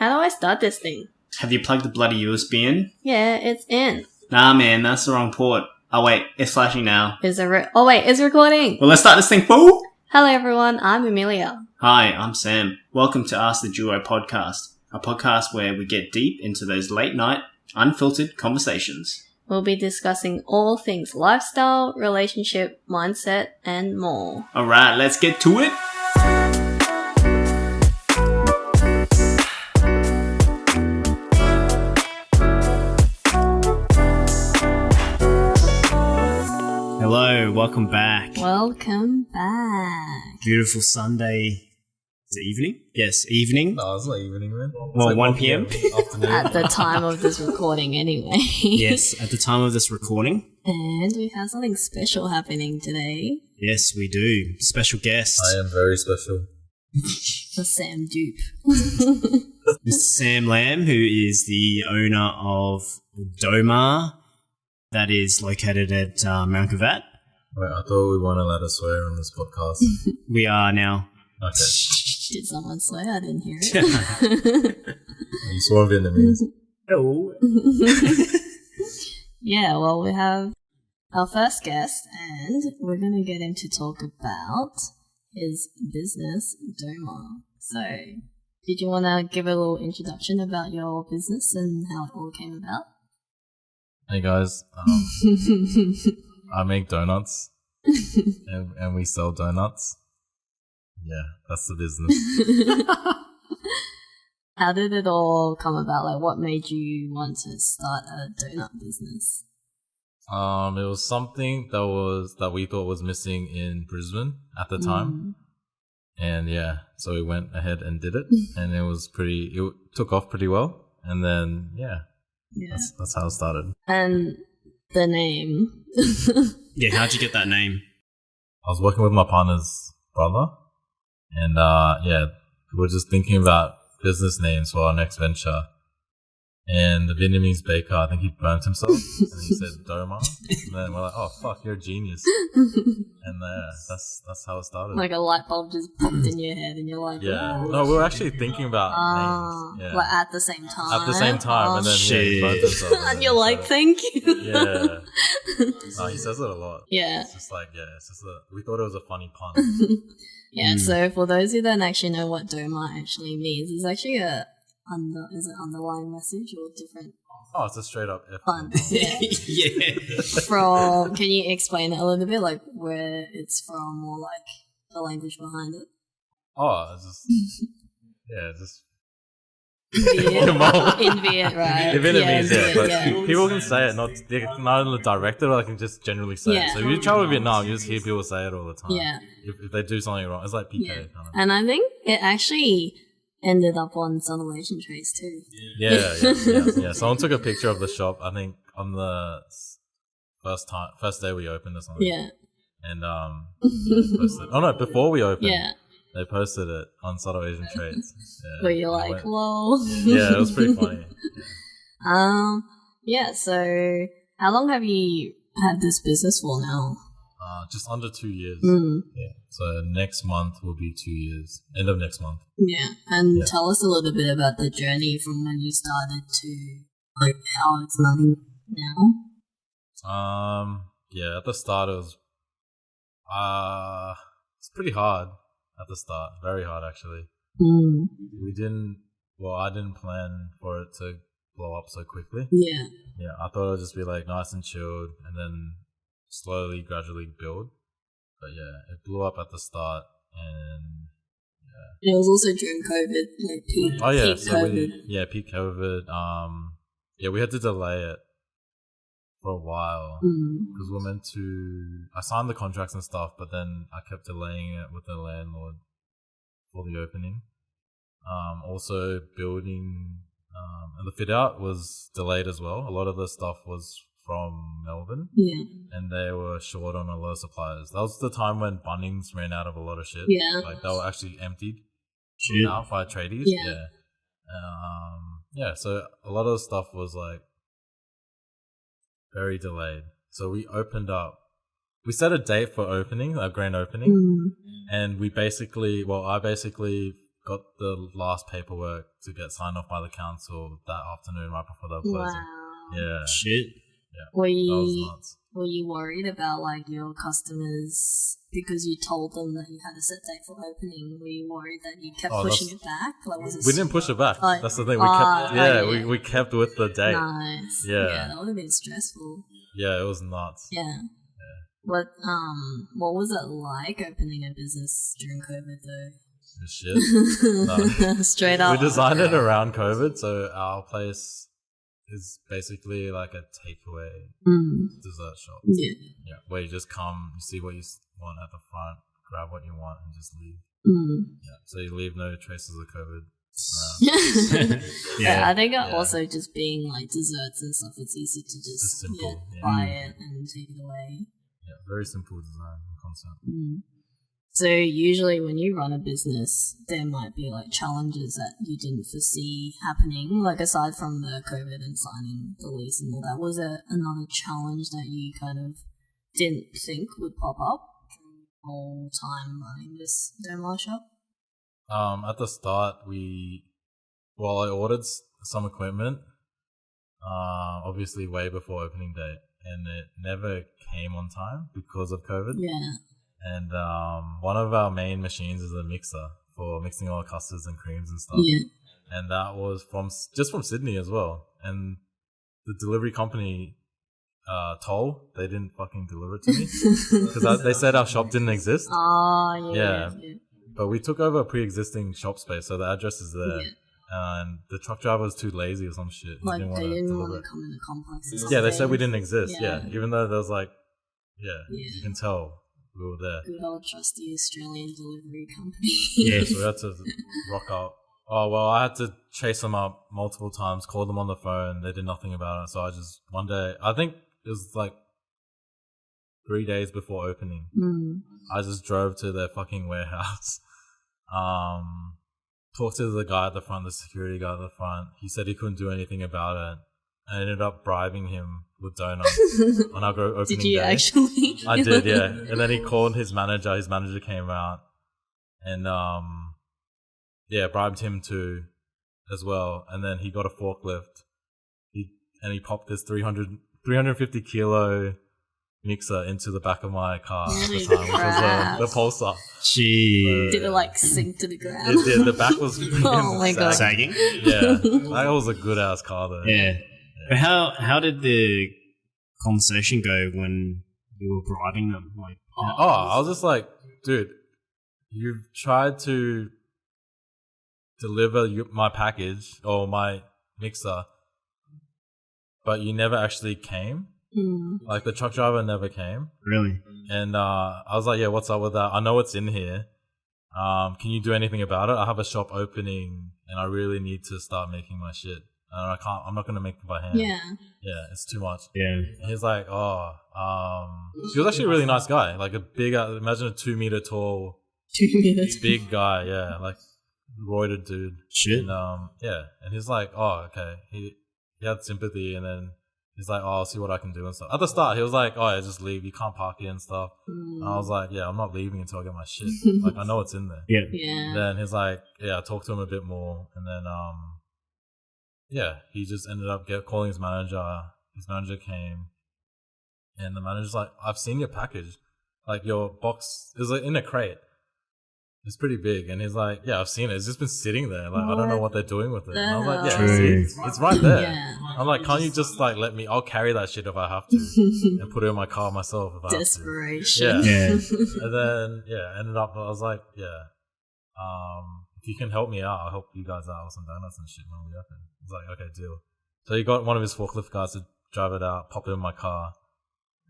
How do I start this thing? Have you plugged the bloody USB in? Yeah, it's in. Nah, man, that's the wrong port. Oh, wait, it's flashing now. Is it it's recording. Well, let's start this thing, fool! Hello everyone, I'm Amelia. Hi, I'm Sam. Welcome to Ask the Duo podcast, a podcast where we get deep into those late night, unfiltered conversations. We'll be discussing all things lifestyle, relationship, mindset, and more. Alright, let's get to it! Hello, welcome back. Welcome back. Beautiful Sunday. Is it evening? Yes, evening. No, it's not evening, man. Well, like 1 p.m. Afternoon. At the time of this recording anyway. Yes, at the time of this recording. And we have something special happening today. Yes, we do. Special guest. I am very special. The Sam dupe. Mr. Sam Lamb, who is the owner of Domar, that is located at Mt Gravatt. Wait, I thought we weren't allowed to swear on this podcast. We are now. Okay. Did someone swear? I didn't hear it. You swore Vietnamese. Oh. Yeah, well, we have our first guest, and we're going to get him to talk about his business, Domar. So, did you want to give a little introduction about your business and how it all came about? Hey guys, I make donuts and we sell donuts. Yeah, that's the business. How did it all come about? Like, what made you want to start a donut business? It was something that we thought was missing in Brisbane at the time. And yeah, so we went ahead and did it, and it took off pretty well. And then yeah. That's how it started. And the name. Yeah, how'd you get that name? I was working with my partner's brother, and we were just thinking about business names for our next venture. And the Vietnamese baker, I think he burnt himself, and he said Domar. And then we're like, oh fuck, you're a genius. And that's how it started. Like a light bulb just popped in your head, and you're like, yeah. oh. No, we were actually thinking about names. Yeah. Like at the same time. At the same time, and then he burnt himself. And you're like, thank you. Yeah. No, he says it a lot. Yeah. It's just like, we thought it was a funny pun. Yeah, so for those who don't actually know what Domar actually means, it's actually is it underlying message or different? Oh, it's a straight up F. Fun. Yeah. Yeah. Can you explain it a little bit, like where it's from or like the language behind it? Oh, it's just In Viet, right? In Vietnamese, yeah, but people can say it, not the director, but I can just generally say it. So if you travel to Vietnam, you just hear people say it all the time. Yeah. If they do something wrong, it's like PK. Yeah. Kind of. And I think it actually ended up on Southern Trace too. Yeah. Someone took a picture of the shop, I think, on the first day we opened or something. Yeah. And posted. Oh no, before we opened. Yeah. They posted it on Subtle Asian Trades. Yeah. Where you're like, whoa. Yeah, it was pretty funny. Yeah, so how long have you had this business for now? Just under 2 years. Yeah. So next month will be 2 years. End of next month. Yeah, and tell us a little bit about the journey from when you started to like how it's running now. Yeah, at the start it was it's pretty hard at the start. Very hard actually. I didn't plan for it to blow up so quickly. Yeah. Yeah, I thought it would just be like nice and chilled and then slowly, gradually build. But yeah, it blew up at the start and yeah. And it was also during COVID, like peak COVID. Peak COVID. We had to delay it for a while because we were meant to. I signed the contracts and stuff, but then I kept delaying it with the landlord for the opening. Also building and the fit out was delayed as well. A lot of the stuff was from Melbourne. Yeah. And they were short on a lot of suppliers. That was the time when Bunnings ran out of a lot of shit. Yeah. Like they were actually emptied Shit. out by tradies. Yeah. So a lot of the stuff was like very delayed. So we opened up. We set a date for opening, a grand opening. And I basically got the last paperwork to get signed off by the council that afternoon right before they were closing. Wow. Yeah. Shit. Yeah. Were That was you nuts. were you worried about like your customers because you told them that you had a set date for opening? Were you worried that you kept pushing it back? Like, was it We didn't push it back. Like, that's the thing. We kept. yeah. We kept with the date. Nice. Yeah. That would have been stressful. Yeah, it was nuts. Yeah. What was it like opening a business during COVID though? Shit. No. Straight up. We designed it around COVID, so our place is basically like a takeaway dessert shop. Yeah. Yeah, where you just come, you see what you want at the front, grab what you want, and just leave. Yeah, so you leave no traces of COVID around. Yeah, I think also just being like desserts and stuff, it's easy to just simple, buy it and take it away. Yeah, very simple design and concept. So usually when you run a business, there might be like challenges that you didn't foresee happening, like aside from the COVID and signing the lease and all that. Was there another challenge that you kind of didn't think would pop up during the whole time running this Domar shop? At the start, I ordered some equipment, obviously way before opening date, and it never came on time because of COVID. Yeah. And one of our main machines is a mixer for mixing all custards and creams and stuff. Yeah. And that was from Sydney as well. And the delivery company, Toll, they didn't fucking deliver it to me because they said our shop didn't exist. Oh, yeah. But we took over a pre-existing shop space, so the address is there. Yeah. And the truck driver was too lazy or some shit. Like they didn't want to come in the complex or something. Yeah, they said we didn't exist. Yeah. Even though there was like, you can tell we were there. Good old trusty Australian delivery company. Yeah, so we had to rock up. Oh, well, I had to chase them up multiple times, call them on the phone. They did nothing about it. So I just, one day, I think it was like 3 days before opening. I just drove to their fucking warehouse. Talked to the guy at the front, the security guy at the front. He said he couldn't do anything about it. I ended up bribing him with donuts on our opening day. Did you actually? I did, yeah. And then he called his manager. His manager came out and, bribed him too as well. And then he got a forklift. He popped this 350 kilo mixer into the back of my car at the time, which was the Pulsar. Gee. Did it like sink to the ground? It did. The back was oh my god, sagging. Yeah, that was a good ass car though. Yeah. But how did the conversation go when you were bribing them? Like, I was just like, dude, you've tried to deliver my package or my mixer, but you never actually came. Like the truck driver never came. Really? And I was like, yeah, what's up with that? I know it's in here. Can you do anything about it? I have a shop opening and I really need to start making my shit. And I'm not going to make it by hand. Yeah. Yeah, it's too much. Yeah. And he's like, he was actually a really nice guy. Like a big, imagine a 2 meter tall, big guy. Yeah. Like roided dude. Shit. And, and he's like, oh, okay. He had sympathy and then he's like, oh, I'll see what I can do and stuff. At the start, he was like, oh, yeah, just leave. You can't park here and stuff. And I was like, yeah, I'm not leaving until I get my shit. Like, I know it's in there. Yeah. And then he's like, yeah, I talked to him a bit more. And then, he just ended up calling his manager. His manager came. And the manager's like, I've seen your package. Like, your box is like in a crate. It's pretty big. And he's like, yeah, I've seen it. It's just been sitting there. Like, I don't know what they're doing with it. And I was like, yeah, it's right there. Yeah. I'm like, can't you just like let me, I'll carry that shit if I have to and put it in my car myself if I have to. Desperation. Yeah. And then, ended up, I was like, if you can help me out, I'll help you guys out with some donuts and shit when we open. I was like, okay, deal. So he got one of his forklift guys to drive it out, pop it in my car.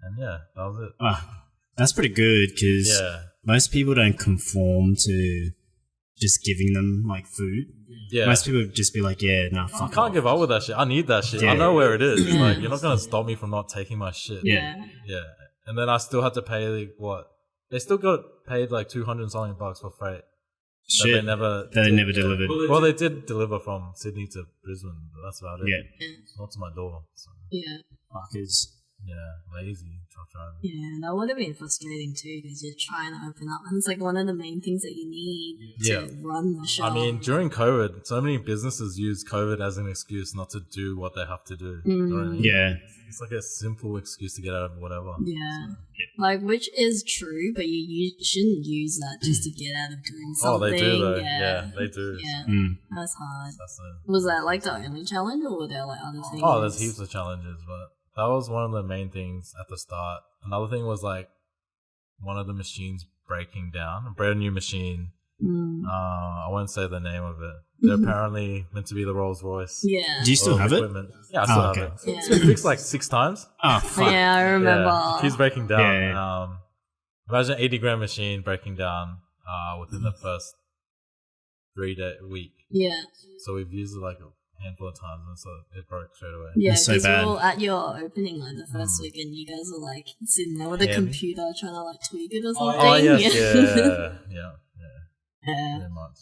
And that was it. That's pretty good because most people don't conform to just giving them like food. Yeah. Most people would just be like, fuck I can't give up with that shit. I need that shit. Yeah. I know where it is. Like, you're not going to stop me from not taking my shit. Yeah. Yeah. And then I still had to pay they still got paid like $200 something for freight. Shit. They never delivered. Well, they did deliver from Sydney to Brisbane, but that's about it. Yeah. Not to my door. So. Yeah. Fuckers. lazy truck drivers. Yeah, that would have been frustrating too because you're trying to open up, and it's like one of the main things that you need to run the shop. I mean, during COVID, so many businesses use COVID as an excuse not to do what they have to do. You know what I mean? Yeah. It's like a simple excuse to get out of whatever. Yeah. Like, which is true, but you shouldn't use that just to get out of doing something. Oh, they do though. Yeah, they do. Yeah, that's hard. That's Was that like the only challenge, or were there like other things? Oh, there's heaps of challenges, but that was one of the main things at the start. Another thing was like one of the machines breaking down, a brand new machine. I won't say the name of it. They're apparently meant to be the Rolls Royce. Yeah. Do you still have equipment. Yeah, I still have it. Yeah. It's been fixed like 6 times. Oh, fuck. Yeah, I remember. Yeah, it keeps breaking down. Yeah. Imagine an 80 grand machine breaking down within the first 3-day week. Yeah. So we've used it like a handful of times, and so it broke straight away. Yeah, That's so because bad. we were at your opening like the first week, and you guys were like sitting there with a computer trying to like tweak it or something. Oh yes, yeah. Yeah. Pretty much.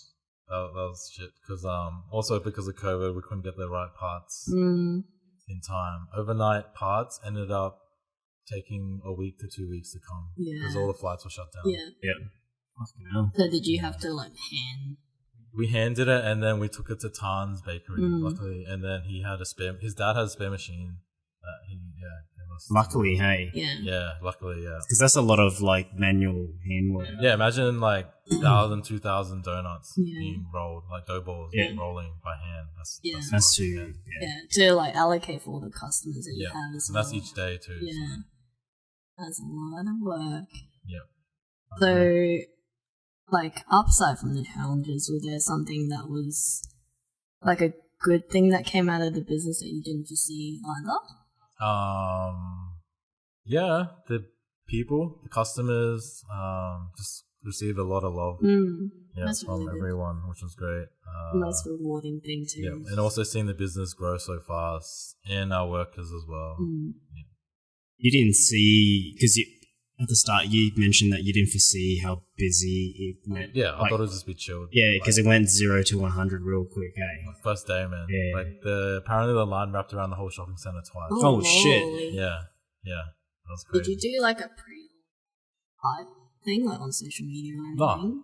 That was shit. Because also because of COVID, we couldn't get the right parts Mm. in time. Overnight parts ended up taking a week to 2 weeks to come because all the flights were shut down. Yeah. Yep. Fucking hell. So did you have to like hand? We handed it, and then we took it to Tan's bakery, luckily. And then he had a spare. His dad had a spare machine. Luckily, hey. Yeah. Yeah, luckily, yeah. Because that's a lot of like manual handwork. Yeah, imagine like 1,000, 2,000 donuts Yeah. being rolled, like dough balls Yeah. rolling by hand. That's fucking too. bad. Yeah. Yeah. To like allocate for all the customers that you Yeah, have as and well. that's each day too. Yeah. So. That's a lot of work. Yep. So, like, upside from the challenges, was there something that was like a good thing that came out of the business that you didn't foresee either? Yeah, the people, the customers, just received a lot of love. Yeah, That's from really good. everyone, which was great. Most rewarding thing too. Yeah, and also seeing the business grow so fast and our workers as well. You didn't see, because at the start you mentioned that you didn't foresee how busy it went. Yeah, I Like, thought it would just be chilled. yeah, because it went 0 to 100 real quick, eh? First day, man. Yeah. Like apparently the line wrapped around the whole shopping center twice. Oh, shit. moly. Yeah, that was Did crazy. you do like a pre-hype thing, like on social media or anything?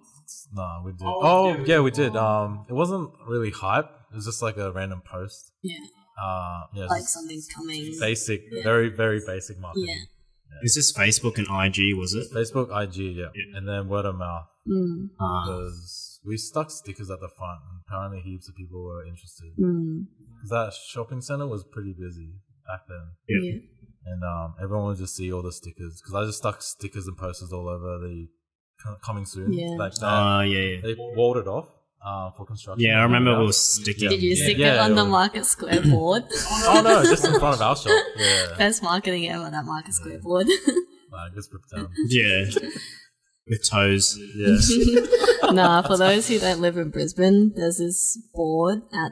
No, we did. Oh, yeah, we did. It wasn't really hype. It was just like a random post. Yeah. Yeah, Like just something's coming. basic, very, very basic marketing. Yeah. It was just Facebook and IG, was it? Facebook, IG, yeah. And then word of mouth. Ah. Because we stuck stickers at the front, and apparently heaps of people were interested. Mm. Because that shopping center was pretty busy back then. Yeah. And everyone would just see all the stickers. Because I just stuck stickers and posters all over the coming soon. Yeah. Like that. Yeah. They walled it off for construction. Yeah, I remember we were sticking. Did you stick Yeah, it on it the was- Market Square board? Oh no, just in front of our shop. Yeah. Best marketing ever, that Market Square board. Like, just ripped down. Yeah. With toes. Yeah. Nah, for those who don't live in Brisbane, there's this board at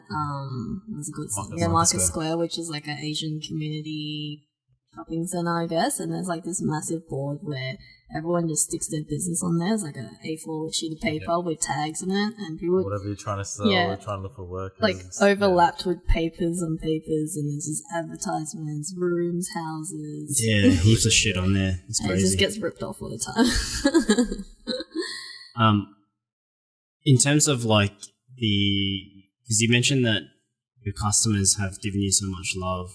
what's it called? Market Square, which is like an Asian community shopping center, I guess. And there's like this massive board where everyone just sticks their business on there. It's like a A4 sheet of paper with tags in it, and people Whatever you're trying to sell, Yeah. trying to look for work. like overlapped with papers and papers, and there's just advertisements, rooms, houses. Yeah, heaps of shit on there. It's And it just crazy. gets ripped off all the time. In terms of like because you mentioned that your customers have given you so much love.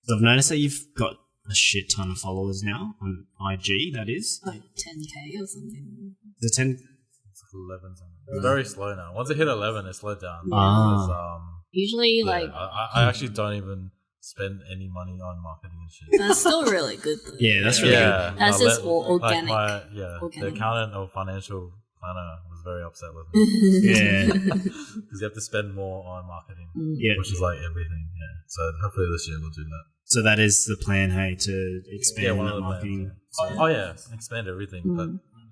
So I've noticed that you've got a shit ton of followers now on IG, that is. Like 10K or something. The 10. It's like 11 something. It's very slow now. Once it hit 11, it slowed down. Ah. Because, Usually, yeah, like, I actually don't even spend any money on marketing and shit. that's still really good though. Yeah, that's really good. That's no, just all organic. The Organic. accountant or financial planner was very upset with me Yeah. because you have to spend more on marketing, Yeah. which is like everything. Yeah, so hopefully this year we'll do that. So that is the plan, hey, to expand one of that the marketing. plans, yeah. Oh yeah, expand everything. But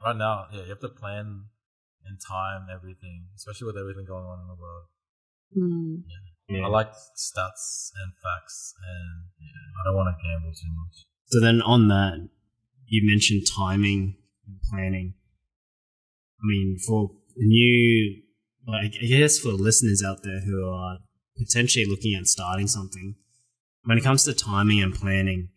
right now, yeah, you have to plan and time everything, especially with everything going on in the world. Yeah. I like stats and facts, and I don't want to gamble too much. So then on that, you mentioned timing and planning. I mean, for new, like, I guess for listeners out there who are potentially looking at starting something, when it comes to timing and planning,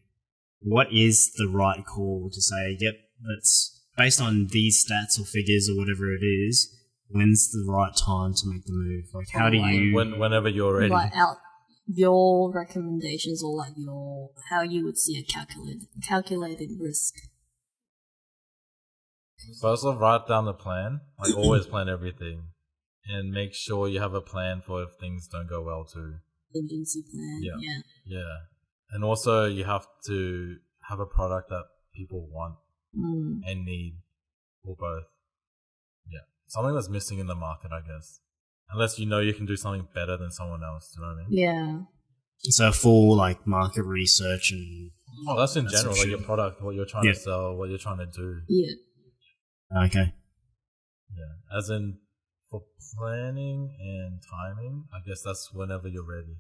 what is the right call to say, yep, that's based on these stats or figures or whatever it is, when's the right time to make the move? Like, how do you... Whenever you're ready. Like out your recommendations or like how you would see a calculated risk. First off, write down the plan. Like, always plan everything. And make sure you have a plan for if things don't go well too. Contingency plan, yeah. And also, you have to have a product that people want and need, or both. Yeah. Something that's missing in the market, I guess. Unless you know you can do something better than someone else, do you know what I mean? Yeah. So full, like, market research and... Oh, that's in general, like your product, what you're trying to sell, what you're trying to do. Yeah. Okay. Yeah. As in, for planning and timing, I guess that's whenever you're ready.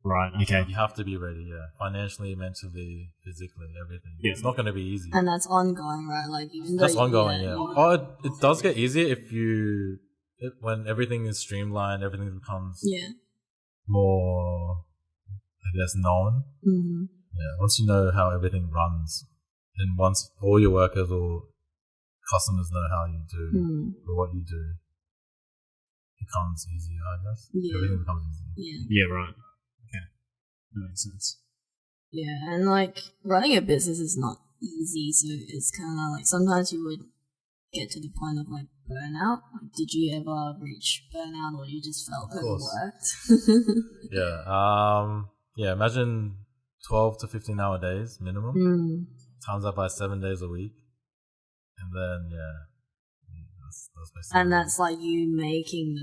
Right, okay. You have to be ready, financially, mentally, physically, everything. Yeah. It's not going to be easy. And that's ongoing, right? Like, even that's though ongoing, Oh, it does get easier if when everything is streamlined, everything becomes more, I guess, known. Yeah, once you know how everything runs, and once all your workers or customers know how you do or what you do, it becomes easier, I guess. Everything becomes easier. Yeah, right. Okay. That makes sense. Yeah, and like running a business is not easy, so it's kind of like sometimes you would get to the point of like burnout. Like, did you ever reach burnout, or you just felt overworked? Yeah, imagine 12 to 15 hour days minimum. Times that by 7 days a week. And then, that's basically and that's like you making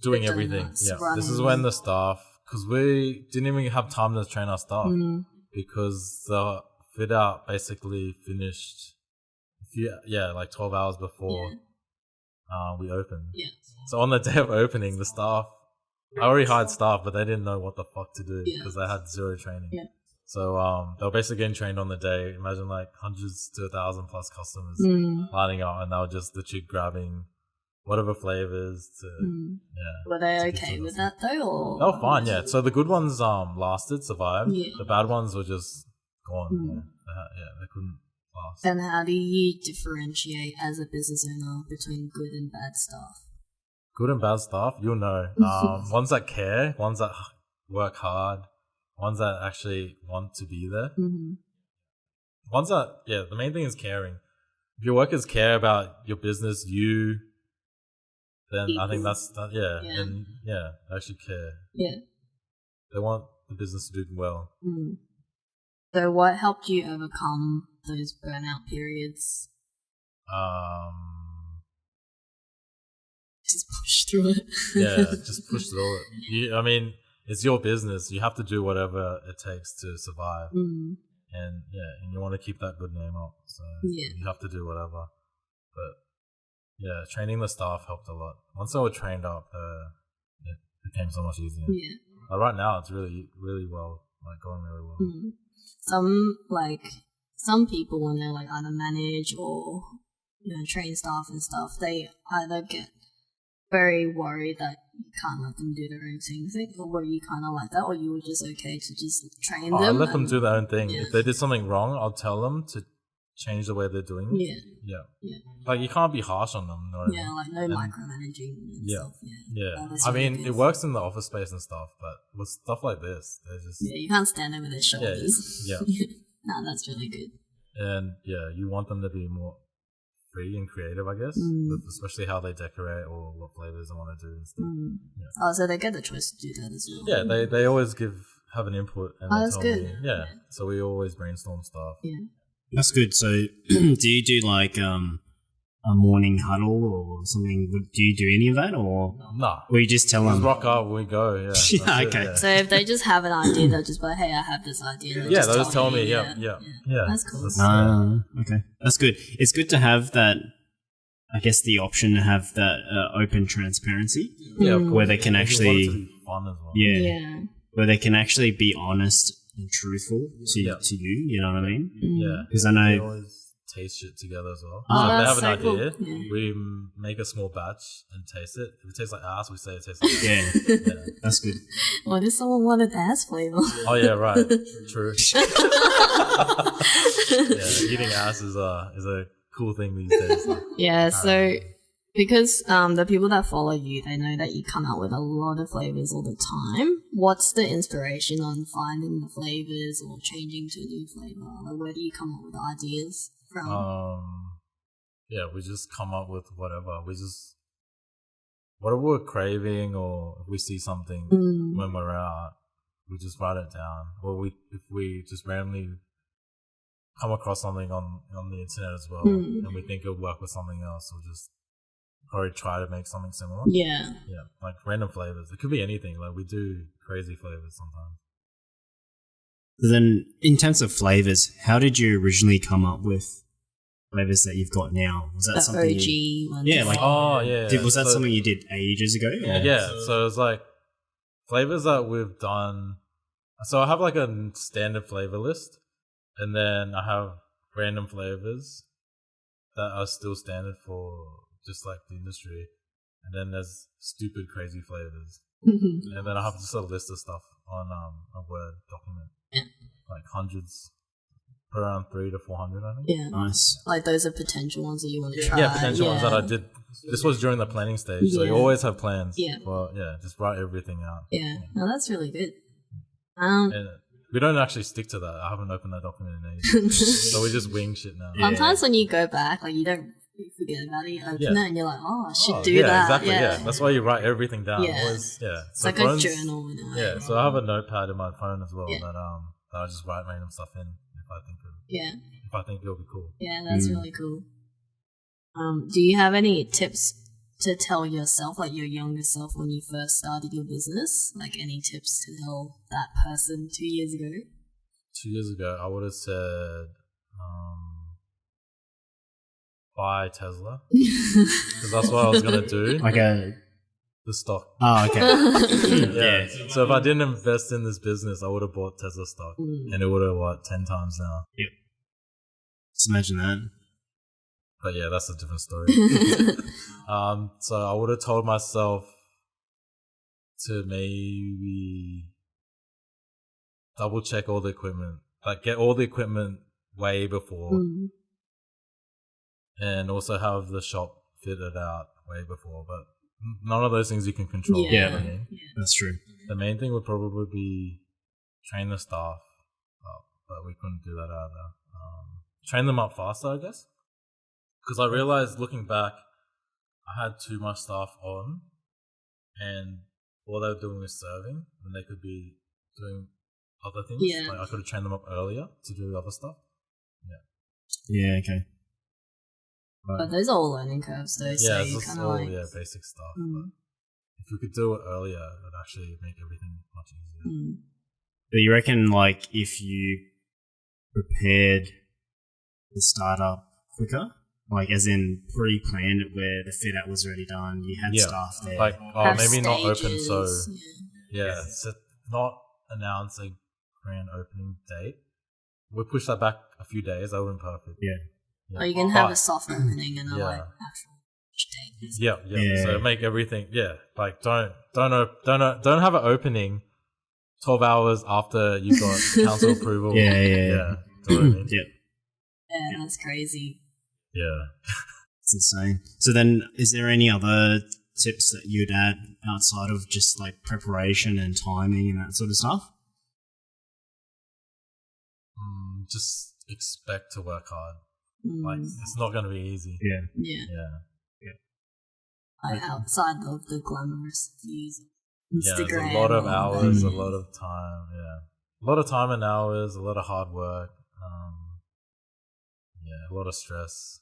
doing everything. Yeah, this is when the staff, because we didn't even have time to train our staff because the fit out basically finished like 12 hours before we opened. Yeah. So on the day of opening, the staff, I already hired staff, but they didn't know what the fuck to do because they had zero training. Yeah. So they were basically getting trained on the day. Imagine like hundreds to 1,000 plus customers lining up, and they were just literally grabbing whatever flavors to Were they okay with that though? Or? They were fine, yeah. So the good ones survived. Yeah. The bad ones were just gone. They couldn't last. And how do you differentiate as a business owner between good and bad staff? Good and bad staff, you'll know. Ones that care, ones that work hard, ones that actually want to be there. Ones that, the main thing is caring. If your workers care about your business, then I think and they actually care. Yeah. They want the business to do well. So what helped you overcome those burnout periods? Just push through it. Just push through it. It's your business. You have to do whatever it takes to survive. And you want to keep that good name up. So you have to do whatever. But training the staff helped a lot. Once they were trained up, it became so much easier. Yeah. But right now, it's really, really well, going really well. Some people, when they're either manage or train staff and stuff, they either get very worried that you can't let them do their own thing, or were you kind of like that, or you were just okay to just train them? I let them do their own thing. If they did something wrong, I'll tell them to change the way they're doing it. Yeah. You can't be harsh on them. No micromanaging and stuff. It works in the office space and stuff, but with stuff like this, they're just... you can't stand over their shoulders. Yeah. No, that's really good. And you want them to be more free and creative, I guess, with especially how they decorate or what flavors they want to do and stuff. So they get the choice to do that as well. Yeah, they always have an input. And that's good. Me, so we always brainstorm stuff. Yeah. That's good. So do you do a morning huddle or something? Do you do any of that, or nah? Or you just tell them? Rock up, we go. Yeah. Okay. So if they just have an idea, they'll just be like, "Hey, I have this idea." They'll just tell me. Yeah. That's cool. Okay, that's good. It's good to have that. I guess the option to have that open transparency. Yeah, where they can actually. Fun as well. Yeah. Where they can actually be honest and truthful to you. You know what I mean? Yeah. Because I know. They always taste shit together as well. Oh, So if they that's have an so cool. idea, Yeah. we make a small batch and taste it. If it tastes like ass, we say it tastes like ass. Yeah, Yeah. that's good. What if someone wanted ass flavor? Oh yeah, right. True. Yeah, eating ass is a cool thing these days. Like, Yeah, so because the people that follow you, they know that you come out with a lot of flavors all the time. What's the inspiration on finding the flavors or changing to a new flavor? Like, where do you come up with ideas from? yeah, we just come up with whatever. Whatever we're craving, or if we see something when we're out, we just write it down. Or if we just randomly come across something on the internet as well, and we think it'll work with something else, we'll just probably try to make something similar. Yeah. Yeah, like random flavors. It could be anything. Like we do crazy flavors sometimes. So then, in terms of flavors, how did you originally come up with flavors that you've got now? Was that The something? OG ones. Yeah, like Oh yeah. was that something you did ages ago? Yeah. So it's like flavors that we've done. So I have like a standard flavor list, and then I have random flavors that are still standard for just like the industry, and then there's stupid crazy flavors, and then I have just a list of stuff on a Word document, like hundreds, around 300 to 400, I think. Yeah. Nice. Like those are potential ones that you want to try. Yeah, potential ones that I did. This was during the planning stage, so you always have plans. Yeah. Well, just write everything out. Yeah. No, that's really good. And we don't actually stick to that. I haven't opened that document in ages, so we just wing shit now. Sometimes when you go back, like you don't forget about it, you open it and you're like, oh, I should do yeah, that. Exactly, yeah, that's why you write everything down. Yeah. Always, It's So like a journal in a way. Yeah, so I have a notepad in my phone as well Yeah. that I just write random stuff in if I think it'll be cool. Yeah, that's really cool. Do you have any tips to tell yourself, like your younger self, when you first started your business? Like any tips to tell that person 2 years ago? 2 years ago, I would have said buy Tesla, because that's what I was gonna do. Like The stock. Oh, okay. Yeah. So if I didn't invest in this business, I would have bought Tesla stock, and it would have 10 times now. Yep. Just imagine that. But yeah, that's a different story. So I would have told myself to maybe double check all the equipment, like get all the equipment way before, and also have the shop fitted out way before. But none of those things you can control. Yeah. You know what I mean? That's true. The main thing would probably be train the staff up, but we couldn't do that either. Train them up faster, I guess. Because I realized looking back, I had too much staff on, and all they were doing was serving, and they could be doing other things. Yeah. Like I could have trained them up earlier to do other stuff. Yeah, okay. But those are all learning curves, though. So Yeah, it's you just kind of all like, basic stuff. But if we could do it earlier, it would actually make everything much easier. But you reckon, like, if you prepared the startup quicker, like as in pre-planned it where the fit out was already done, you had staff there. Like, have maybe not open so. stages, So not announce a grand opening date. We push that back a few days. That would have been perfect. Yeah. Or you can have a soft opening and a like actual date. Yeah. So make everything. Like don't have an opening 12 hours after you got council approval. Yeah. Do you know what I mean? Yep. Yeah, that's crazy. Yeah. It's insane. So then, is there any other tips that you'd add outside of just like preparation and timing and that sort of stuff? Just expect to work hard. Like it's not going to be easy. Yeah. Like outside of the glamorous views of Instagram. There's a lot of hours, that. a lot of time. A lot of time and hours, a lot of hard work. A lot of stress.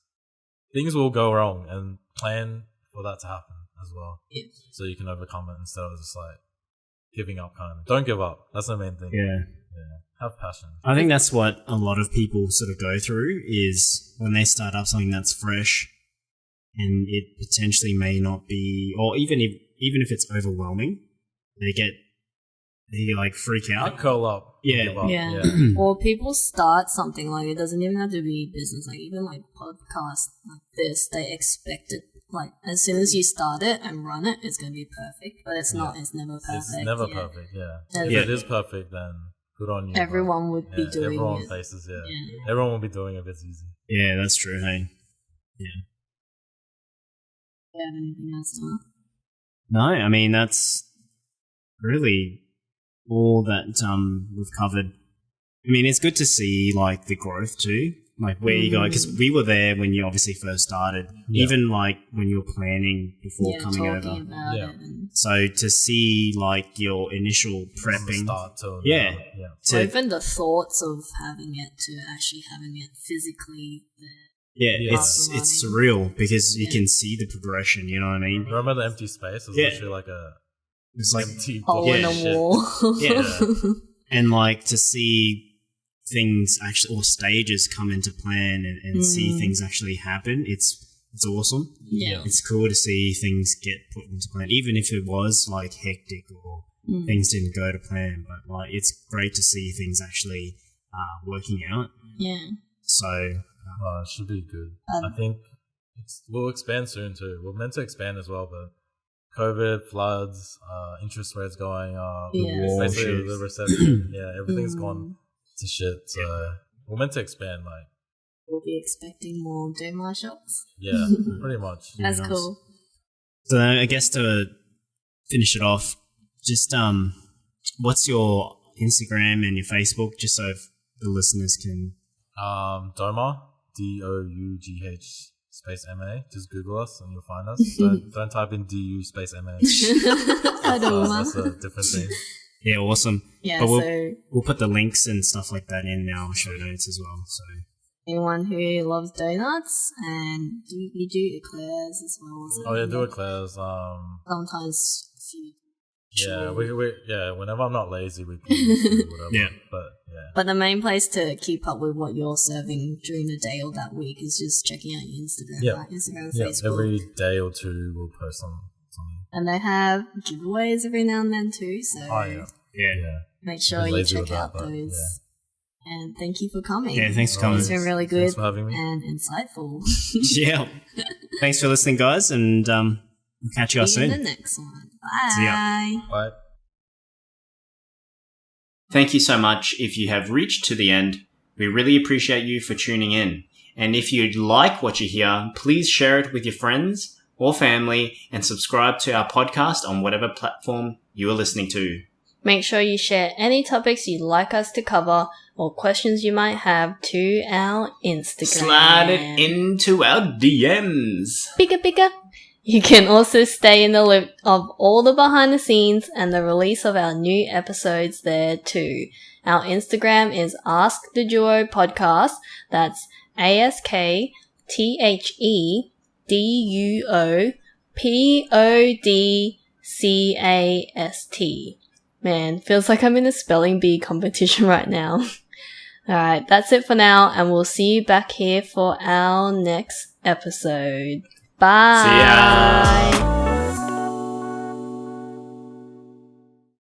Things will go wrong, and plan for that to happen as well. Yeah. So you can overcome it instead of just like giving up. Kind of don't give up. That's the main thing. Yeah. Have passion. I think that's what a lot of people sort of go through is when they start up something that's fresh and it potentially may not be, or even if it's overwhelming, they get you like freak I out. curl up. Yeah. Give up. Yeah. Or people start something, like it doesn't even have to be business, like even like podcasts like this, they expect it, like as soon as you start it and run it, it's going to be perfect, but it's not, it's never perfect. It's never perfect, yeah. And If it is perfect, then good on you. everyone would be doing everyone it. faces, everyone will be doing it if it's easy. Yeah, that's true, hey. Yeah. Do you have anything else to add? No, I mean, that's really all that we've covered. I mean, it's good to see, like, the growth too. Like, where you go, because we were there when you obviously first started. Yeah. Even, like, when you were planning before coming over. About it and So to see, like, your initial From the prepping. start till Yeah. now, yeah. To, even the thoughts of having it to actually having it physically there. yeah, Yeah. it's surreal because you can see the progression, you know what I mean? Remember the empty space? It was literally like a It's like, empty Hole book in of a shit. wall. Yeah. And like to see things actually, or stages come into plan and see things actually happen, it's awesome. Yeah. It's cool to see things get put into plan, even if it was like hectic or things didn't go to plan. But like, it's great to see things actually working out. Yeah. So It should be good. I think we'll expand soon too. We're meant to expand as well, but COVID, floods, interest rates going up, basically the recession, everything's gone to shit. So we're meant to expand, like. We'll be expecting more Doma shops. Yeah, pretty much. That's cool. So I guess to finish it off, just what's your Instagram and your Facebook, just so the listeners can. Doma, DOUGH space MA. Just Google us and you'll find us. Don't type in DU space MA. That's a different thing. Yeah, awesome. Yeah, but so we'll put the links and stuff like that in our show notes as well. So anyone who loves donuts, and you do eclairs as well. Oh yeah, do eclairs. Sometimes a few. Yeah, we whenever I'm not lazy, we can do whatever. Yeah. But the main place to keep up with what you're serving during the day or that week is just checking out your Instagram, right? Instagram, Facebook. Every day or two we'll post something. And they have giveaways every now and then too, so make sure you check out those. Yeah. And thank you for coming. Yeah, thanks for coming. It's been really good. Thanks for having me. And insightful. Yeah. Thanks for listening, guys, and we'll catch you guys soon. See you in the next one. Bye. See ya. Bye. Thank you so much if you have reached to the end. We really appreciate you for tuning in. And if you like what you hear, please share it with your friends or family and subscribe to our podcast on whatever platform you are listening to. Make sure you share any topics you'd like us to cover or questions you might have to our Instagram. Slide it into our DMs. Bigger. You can also stay in the loop of all the behind the scenes and the release of our new episodes there too. Our Instagram is Ask the Duo Podcast. That's AskTheDuo Man, feels like I'm in a spelling bee competition right now. Alright, that's it for now, and we'll see you back here for our next episode. Bye! See ya!